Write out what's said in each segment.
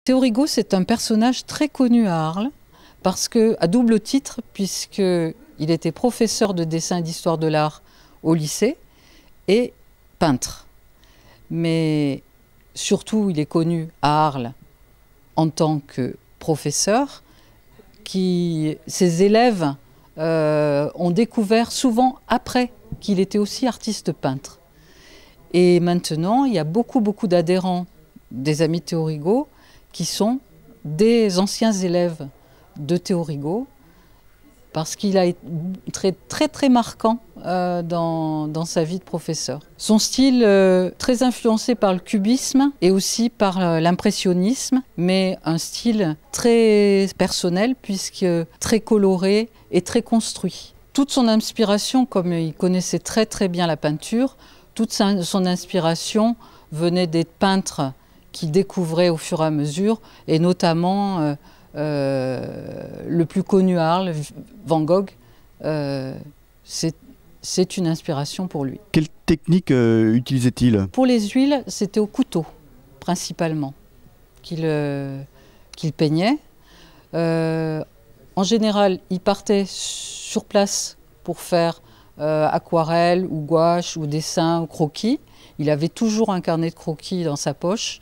Théo Rigaud, c'est un personnage très connu à Arles, parce que, à double titre, puisqu'il était professeur de dessin et d'histoire de l'art au lycée et peintre. Mais surtout, il est connu à Arles en tant que professeur, ses élèves ont découvert souvent après qu'il était aussi artiste peintre. Et maintenant, il y a beaucoup d'adhérents des amis de Théo Rigaud qui sont des anciens élèves de Théo Rigaud, parce qu'il a été très marquant dans sa vie de professeur. Son style très influencé par le cubisme et aussi par l'impressionnisme, mais un style très personnel puisque très coloré et très construit. Toute son inspiration, comme il connaissait très bien la peinture, toute son inspiration venait des peintres qu'il découvrait au fur et à mesure, et notamment le plus connu à Arles, Van Gogh, c'est une inspiration pour lui. Quelle technique utilisait-il? Pour les huiles, c'était au couteau, principalement, qu'il peignait. En général, il partait sur place pour faire aquarelle ou gouache ou dessin ou croquis. Il avait toujours un carnet de croquis dans sa poche.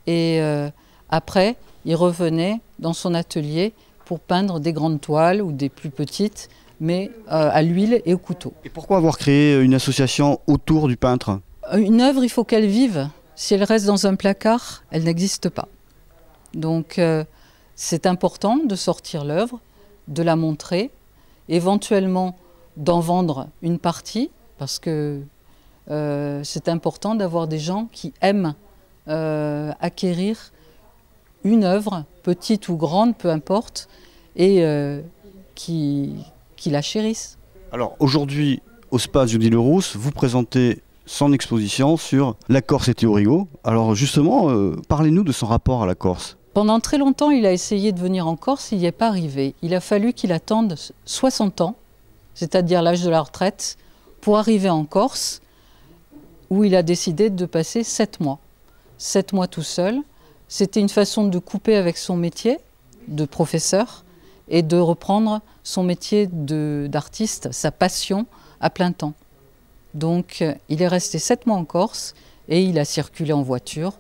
Et après, il revenait dans son atelier pour peindre des grandes toiles ou des plus petites, mais à l'huile et au couteau. Et pourquoi avoir créé une association autour du peintre? Une œuvre, il faut qu'elle vive. Si elle reste dans un placard, elle n'existe pas. Donc c'est important de sortir l'œuvre, de la montrer, éventuellement d'en vendre une partie, parce que c'est important d'avoir des gens qui aiment acquérir une œuvre, petite ou grande, peu importe, et qui la chérissent. Alors aujourd'hui, au Space Jody-Le-Rousse, vous présentez son exposition sur la Corse et Théo Rigaud. Alors justement, parlez-nous de son rapport à la Corse. Pendant très longtemps, il a essayé de venir en Corse, il n'y est pas arrivé. Il a fallu qu'il attende 60 ans, c'est-à-dire l'âge de la retraite, pour arriver en Corse, où il a décidé de passer 7 mois. 7 mois tout seul. C'était une façon de couper avec son métier de professeur et de reprendre son métier d'artiste, sa passion, à plein temps. Donc il est resté 7 mois en Corse et il a circulé en voiture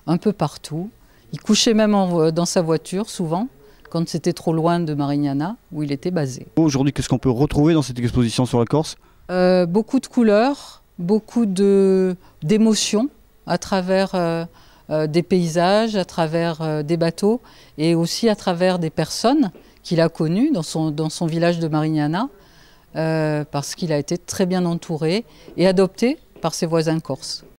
un peu partout. Il couchait même dans sa voiture souvent, quand c'était trop loin de Marignana, où il était basé. Aujourd'hui, qu'est-ce qu'on peut retrouver dans cette exposition sur la Corse? Beaucoup de couleurs, beaucoup d'émotions à travers des paysages, à travers des bateaux et aussi à travers des personnes qu'il a connues dans son village de Marignana, parce qu'il a été très bien entouré et adopté par ses voisins corses.